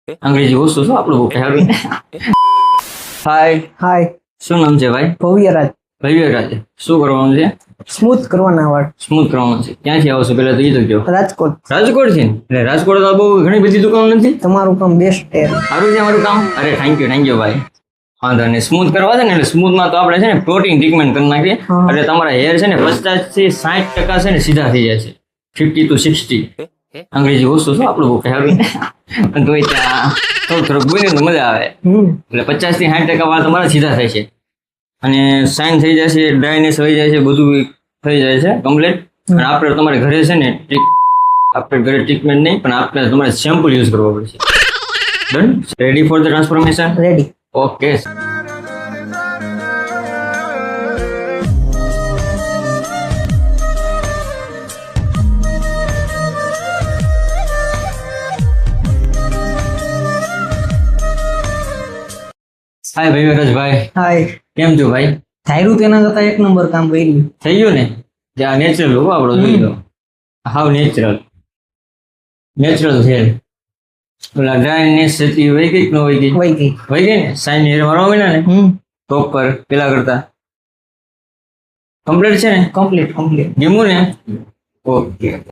અંગ્રેજી વસ્તુ શું આપણું બહુ ખ્યાલ હાય હાય શું નામ છે ભાઈ? ભવ્યરાજ. ભવ્યરાજ. શું કરવાનું છે? સ્મૂથ કરવાના વાળ. સ્મૂથ કરવાનું છે. ક્યાંથી આવશો પેલા તો એ તો કહો. રાજકોટ. રાજકોટ છે એટલે રાજકોટ તો બહુ ઘણી બધી દુકાનો નથી. તમારું કામ બેસ્ટ છે. સારું છે મારું કામ. અરે થેન્ક યુ ભાઈ. વાંધો નહીં. સ્મૂથ કરવા છે ને એટલે સ્મૂથમાં તો આપણે છે ને પ્રોટીન ટ્રીટમેન્ટ કરી નાખીએ હા. એટલે તમારા હેર છે ને 50 થી 60% છે ને સીધા થઈ જાય છે. 50 to 60. અંગ્રેજી વસ્તુ શું આપણું બહુ ખ્યાલ તો ત્યાં થોડુંક બોલીને તો મજા આવે. એટલે 50 થી 60% વાળ તમારા સીધા થાય છે અને શાઇન થઈ જાય છે, ડ્રાયનેસ થઈ જાય છે, બધું થઈ જાય છે કમ્પ્લીટ. અને આપણે તમારે ઘરે છે ને આપણે ઘરે ટ્રીટમેન્ટ નહીં પણ આપણે તમારે શેમ્પુ યુઝ કરવો પડશે. Done? Ready for the transformation? Ready. Okay. Hi ભવ્યરાજભાઈ, હાય. કેમ છો ભાઈ? ધાર્યું તેના કરતા એક નંબર કામ કર્યું. થઈ ગયું ને? જે આ નેચરલ હો આપણો જોઈ લો. હાવ નેચરલ છે. ઓલા ડ્રાયનેસ હતી વહી ગઈ કે ન વહી ગઈ? વહી ગઈ. વહી ગઈ ને? સાઈન હેર મારવા માંડ્યા ને પ્રોપર પેલા કરતા કમ્પ્લીટ છે ને? કમ્પ્લીટ. ગમ્યું ને? ઓકે.